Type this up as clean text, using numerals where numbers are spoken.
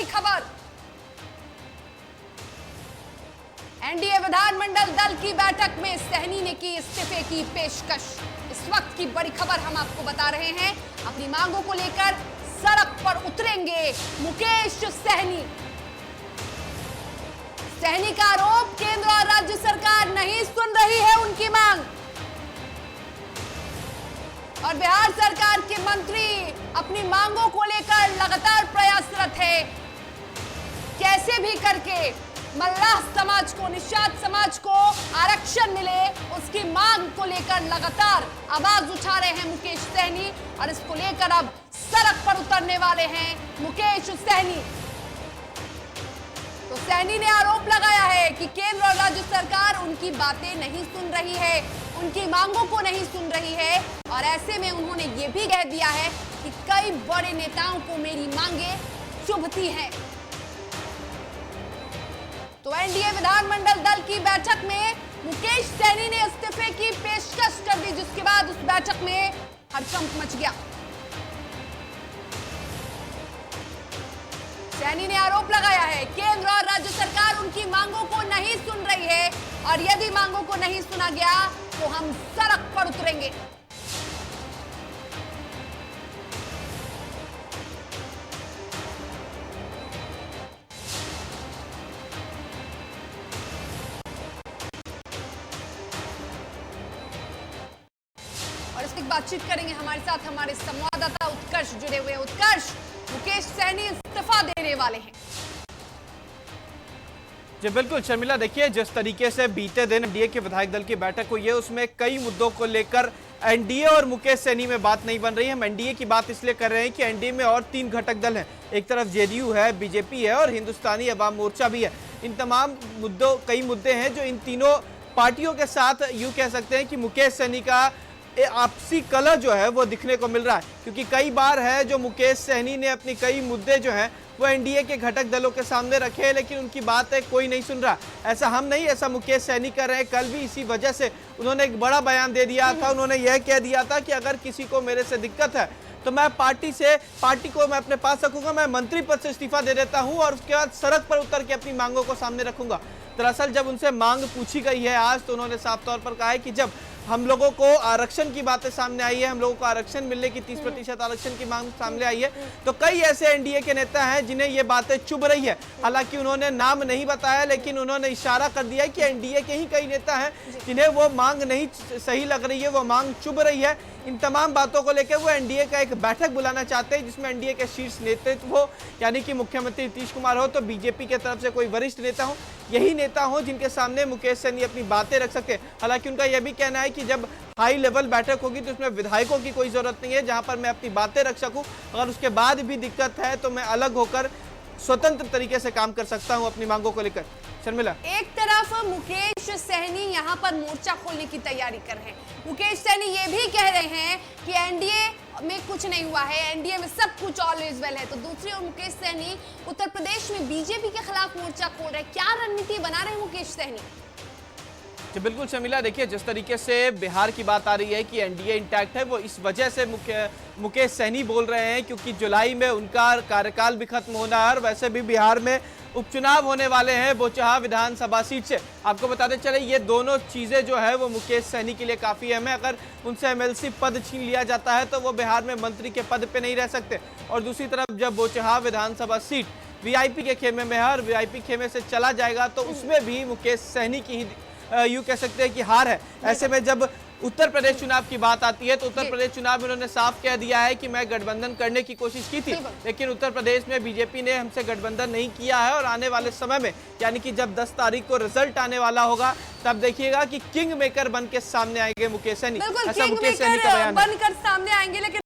बड़ी खबर। एनडीए विधानमंडल दल की बैठक में सहनी ने की इस्तीफे की पेशकश। इस वक्त की बड़ी खबर हम आपको बता रहे हैं। अपनी मांगों को लेकर सड़क पर उतरेंगे मुकेश सहनी। सहनी का आरोप, केंद्र और राज्य सरकार नहीं सुन रही है उनकी मांग और बिहार सरकार के मंत्री अपनी मांगों को लेकर लगातार प्रयासरत है। कैसे भी करके मल्लाह समाज को, निषाद समाज को आरक्षण मिले, उसकी मांग को लेकर लगातार आवाज उठा रहे हैं मुकेश सहनी और इसको लेकर अब सड़क पर उतरने वाले हैं मुकेश सहनी। तो सहनी ने आरोप लगाया है कि केंद्र और राज्य सरकार उनकी बातें नहीं सुन रही है, उनकी मांगों को नहीं सुन रही है और ऐसे में उन्होंने ये भी कह दिया है कि कई बड़े नेताओं को मेरी मांगे चुभती हैं। तो एनडीए विधानमंडल दल की बैठक में मुकेश सहनी ने इस्तीफे की पेशकश कर दी, जिसके बाद उस बैठक में हड़कंप मच गया। सहनी ने आरोप लगाया है केंद्र और राज्य सरकार उनकी मांगों को नहीं सुन रही है और यदि मांगों को नहीं सुना गया तो हम सड़क पर उतरेंगे। और इसकी बातचीत करेंगे हमारे साथ हमारे संवाददाता उत्कर्ष जुड़े हुए। उत्कर्ष, मुकेश सहनी इस्तीफा देने वाले हैं। जी बिल्कुल शर्मिला, देखिए जिस तरीके से बीते दिन एनडीए के विधायक दल की बैठक हुई है उसमें कई मुद्दों को लेकर एनडीए और मुकेश सहनी में बात नहीं बन रही है। हम एनडीए की बात इसलिए कर रहे हैं कि एनडीए में और 3 घटक दल हैं। एक तरफ जेडीयू है, बीजेपी है और हिंदुस्तानी अवाम मोर्चा भी है। इन तमाम मुद्दों, कई मुद्दे हैं जो इन तीनों पार्टियों के साथ यूं कह सकते हैं कि मुकेश सहनी का आपसी कलह जो है वो दिखने को मिल रहा है, क्योंकि कई बार है जो मुकेश सहनी ने अपनी कई मुद्दे जो हैं वो एनडीए के घटक दलों के सामने रखे हैं, लेकिन उनकी बात है कोई नहीं सुन रहा। ऐसा हम नहीं, ऐसा मुकेश सहनी कर रहे हैं। कल भी इसी वजह से उन्होंने एक बड़ा बयान दे दिया था। उन्होंने यह कह दिया था कि अगर किसी को मेरे से दिक्कत है तो मैं पार्टी को मैं अपने पास रखूंगा, मैं मंत्री पद से इस्तीफा दे देता हूं और उसके बाद सड़क पर उतर के अपनी मांगों को सामने रखूंगा। दरअसल जब उनसे मांग पूछी गई है आज, तो उन्होंने साफ तौर पर कहा है कि जब हम लोगों को आरक्षण की बातें सामने आई है, हम लोगों को आरक्षण मिलने की 30% आरक्षण की मांग सामने आई है, तो कई ऐसे एनडीए के नेता हैं जिन्हें ये बातें चुभ रही है। हालांकि उन्होंने नाम नहीं बताया, लेकिन उन्होंने इशारा कर दिया है कि एनडीए के ही कई नेता हैं जिन्हें वो मांग नहीं सही लग रही है, वो मांग चुभ रही है। इन तमाम बातों को लेकर वो एनडीए का एक बैठक बुलाना चाहते हैं जिसमें एनडीए के शीर्ष नेतृत्व हो, यानी कि मुख्यमंत्री नीतीश कुमार हो, तो बीजेपी के तरफ से कोई वरिष्ठ नेता हो, यही नेता हो जिनके सामने मुकेश सहनी अपनी बातें रख सके। हालांकि उनका यह भी कहना है कि जब हाई लेवल बैठक होगी तो उसमें विधायकों की कोई जरूरत नहीं है, जहां पर मैं अपनी बातें रख सकूं। अगर उसके बाद भी दिक्कत है तो मैं अलग होकर स्वतंत्र तरीके से काम कर सकता हूं अपनी मांगों को लेकर। शर्मिला, एक तरफ मुकेश सहनी यहां पर मोर्चा खोलने की तैयारी कर रहे हैं। मुकेश सहनी ये भी कह रहे हैं कि एनडीए में कुछ नहीं हुआ है, एनडीए में सब कुछ ऑलवेज वेल है। तो दूसरी ओर मुकेश सहनी उत्तर प्रदेश में बीजेपी के खिलाफ मोर्चा खोल रहे हैं। क्या रणनीति बना रहे हैं मुकेश सहनी? जी बिल्कुल शर्मिला, देखिए जिस तरीके से बिहार की बात आ रही है कि एनडीए इंटैक्ट है, वो इस वजह से मुकेश सहनी बोल रहे हैं क्योंकि जुलाई में उनका कार्यकाल भी खत्म होना है और वैसे भी बिहार में उपचुनाव होने वाले हैं बोचहा विधानसभा सीट से। आपको बताते चले ये दोनों चीजें जो है वो मुकेश सहनी के लिए काफी अहम है। अगर उनसे एमएलसी पद छीन लिया जाता है तो वो बिहार में मंत्री के पद पे नहीं रह सकते, और दूसरी तरफ जब बोचहा विधानसभा सीट वीआईपी के खेमे में है और वीआईपी खेमे से चला जाएगा तो उसमें भी मुकेश सहनी की यूं कह सकते हैं कि हार है। ऐसे में जब उत्तर प्रदेश चुनाव की बात आती है तो उत्तर प्रदेश चुनाव में उन्होंने साफ कह दिया है कि मैं गठबंधन करने की कोशिश की थी, लेकिन उत्तर प्रदेश में बीजेपी ने हमसे गठबंधन नहीं किया है और आने वाले समय में, यानी कि जब 10 तारीख को रिजल्ट आने वाला होगा, तब देखिएगा कि किंग मेकर बन के सामने आएंगे मुकेश सहनी। ऐसा मुकेश सहनी का बयान बनकर सामने आएंगे। लेकिन